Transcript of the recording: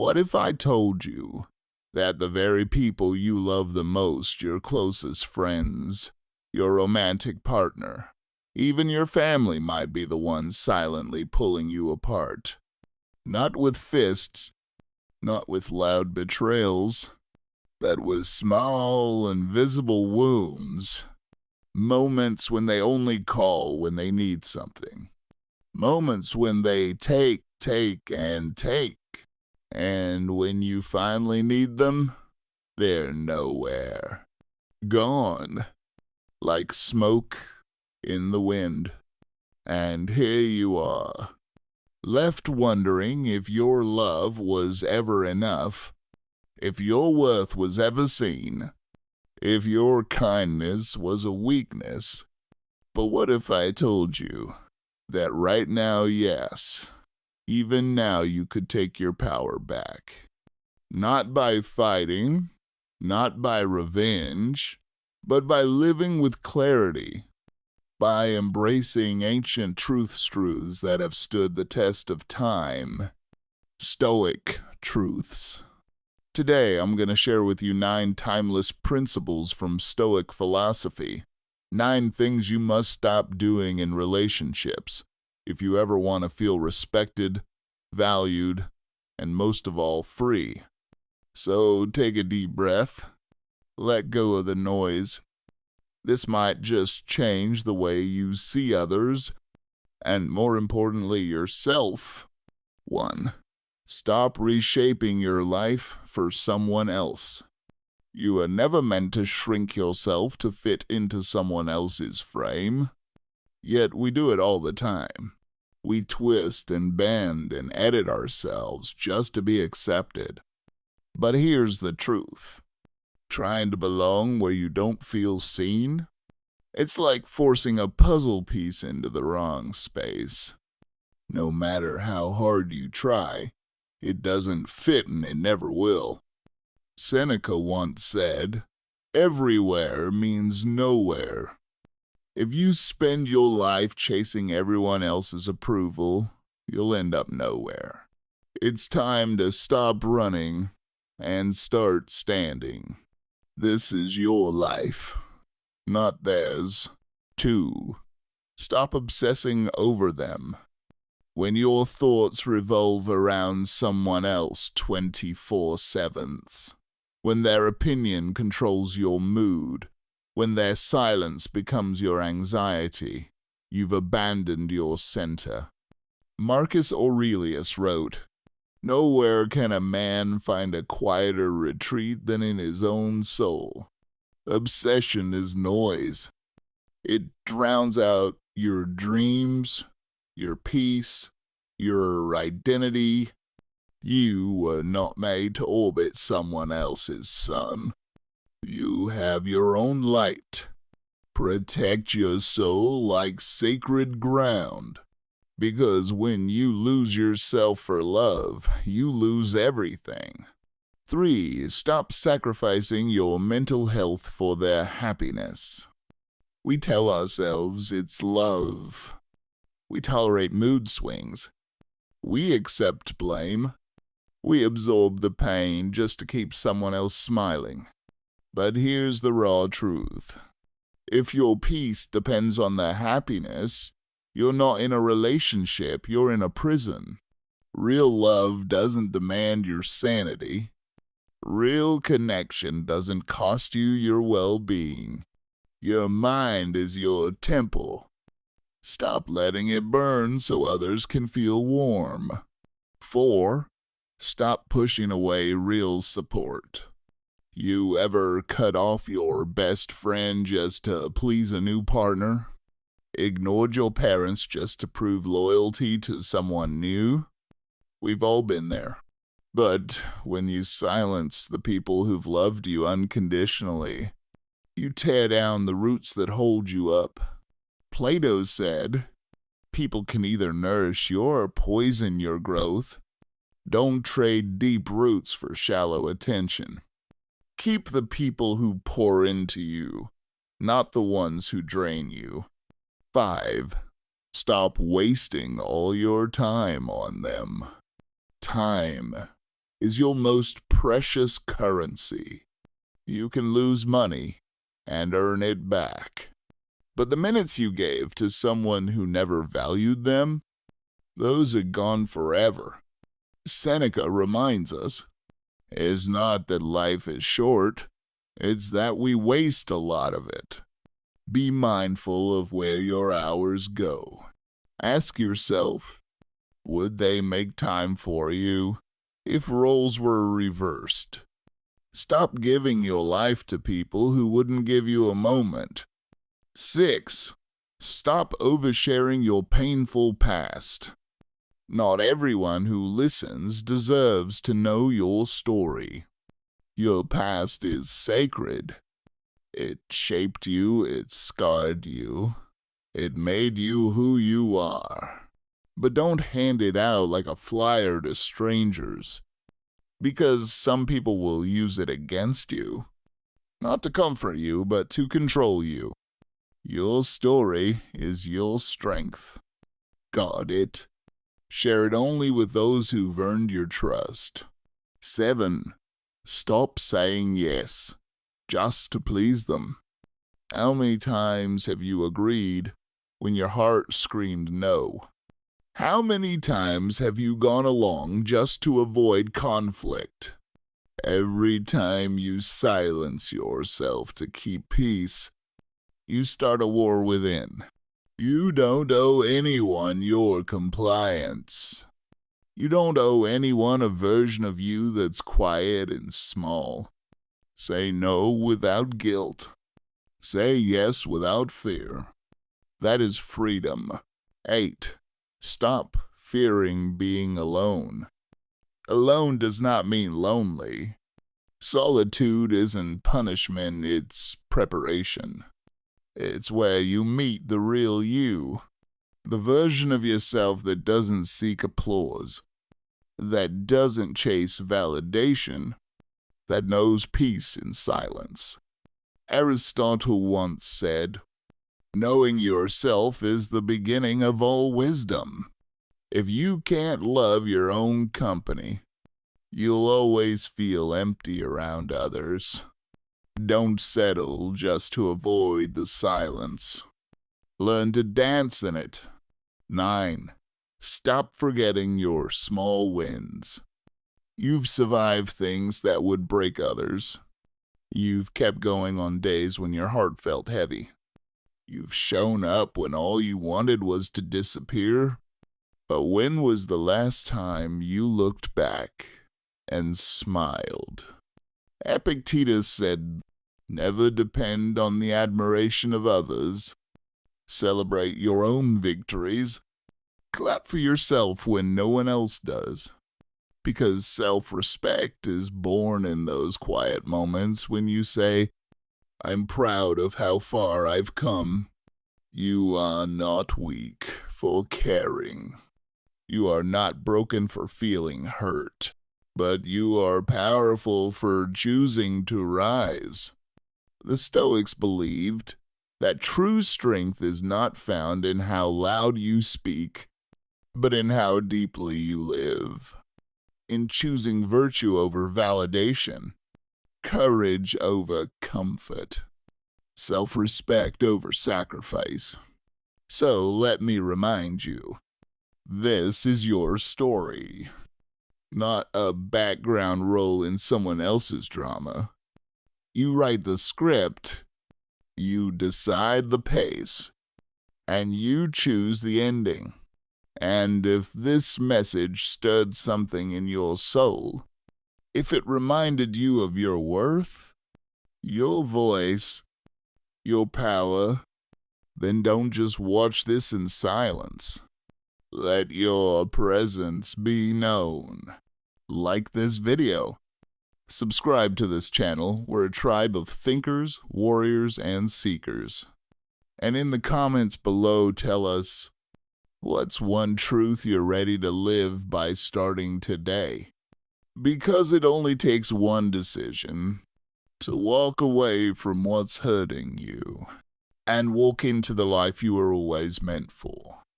What if I told you that the very people you love the most, your closest friends, your romantic partner, even your family might be the ones silently pulling you apart? Not with fists, not with loud betrayals, but with small, invisible wounds. Moments when they only call when they need something. Moments when they take, and take. And when you finally need them, they're nowhere. Gone. Like smoke in the wind. And here you are, left wondering if your love was ever enough, if your worth was ever seen, if your kindness was a weakness. But what if I told you that right now, yes, even now you could take your power back? Not by fighting, not by revenge, but by living with clarity, by embracing ancient truths that have stood the test of time, Stoic truths. Today, I'm going to share with you 9 timeless principles from Stoic philosophy, 9 things you must stop doing in relationships if you ever want to feel respected, valued, and most of all, free. So take a deep breath, let go of the noise. This might just change the way you see others, and more importantly, yourself. 1. Stop reshaping your life for someone else. You are never meant to shrink yourself to fit into someone else's frame. Yet we do it all the time. We twist and bend and edit ourselves just to be accepted. But here's the truth. Trying to belong where you don't feel seen? It's like forcing a puzzle piece into the wrong space. No matter how hard you try, it doesn't fit and it never will. Seneca once said, "Everywhere means nowhere." If you spend your life chasing everyone else's approval, you'll end up nowhere. It's time to stop running and start standing. This is your life, not theirs. 2. Stop obsessing over them. When your thoughts revolve around someone else 24/7, when their opinion controls your mood, when their silence becomes your anxiety, you've abandoned your center. Marcus Aurelius wrote, "Nowhere can a man find a quieter retreat than in his own soul." Obsession is noise. It drowns out your dreams, your peace, your identity. You were not made to orbit someone else's sun. You have your own light. Protect your soul like sacred ground. Because when you lose yourself for love, you lose everything. 3. Stop sacrificing your mental health for their happiness. We tell ourselves it's love. We tolerate mood swings. We accept blame. We absorb the pain just to keep someone else smiling. But here's the raw truth. If your peace depends on their happiness, you're not in a relationship, you're in a prison. Real love doesn't demand your sanity. Real connection doesn't cost you your well-being. Your mind is your temple. Stop letting it burn so others can feel warm. 4. Stop pushing away real support. You ever cut off your best friend just to please a new partner? Ignored your parents just to prove loyalty to someone new? We've all been there. But when you silence the people who've loved you unconditionally, you tear down the roots that hold you up. Plato said, "People can either nourish you or poison your growth. Don't trade deep roots for shallow attention. Keep the people who pour into you, not the ones who drain you." 5. Stop wasting all your time on them. Time is your most precious currency. You can lose money and earn it back. But the minutes you gave to someone who never valued them, those are gone forever. Seneca reminds us, it's not that life is short, it's that we waste a lot of it. Be mindful of where your hours go. Ask yourself, would they make time for you if roles were reversed? Stop giving your life to people who wouldn't give you a moment. 6. Stop oversharing your painful past. Not everyone who listens deserves to know your story. Your past is sacred. It shaped you, it scarred you, it made you who you are. But don't hand it out like a flyer to strangers, because some people will use it against you. Not to comfort you, but to control you. Your story is your strength. Guard it. Share it only with those who've earned your trust. 7. Stop saying yes just to please them. How many times have you agreed when your heart screamed no? How many times have you gone along just to avoid conflict? Every time you silence yourself to keep peace, you start a war within. You don't owe anyone your compliance. You don't owe anyone a version of you that's quiet and small. Say no without guilt. Say yes without fear. That is freedom. 8. Stop fearing being alone. Alone does not mean lonely. Solitude isn't punishment, it's preparation. It's where you meet the real you, the version of yourself that doesn't seek applause, that doesn't chase validation, that knows peace in silence. Aristotle once said, "Knowing yourself is the beginning of all wisdom." If you can't love your own company, you'll always feel empty around others. Don't settle just to avoid the silence. Learn to dance in it. 9. Stop forgetting your small wins. You've survived things that would break others. You've kept going on days when your heart felt heavy. You've shown up when all you wanted was to disappear. But when was the last time you looked back and smiled? Epictetus said, "Never depend on the admiration of others. Celebrate your own victories. Clap for yourself when no one else does." Because self-respect is born in those quiet moments when you say, "I'm proud of how far I've come." You are not weak for caring. You are not broken for feeling hurt, but you are powerful for choosing to rise. The Stoics believed that true strength is not found in how loud you speak, but in how deeply you live. In choosing virtue over validation, courage over comfort, self-respect over sacrifice. So let me remind you, this is your story, not a background role in someone else's drama. You write the script, you decide the pace, and you choose the ending. And if this message stirred something in your soul, if it reminded you of your worth, your voice, your power, then don't just watch this in silence. Let your presence be known. Like this video. Subscribe to this channel. We're a tribe of thinkers, warriors, and seekers. And in the comments below, tell us, what's one truth you're ready to live by starting today? Because it only takes one decision to walk away from what's hurting you and walk into the life you were always meant for.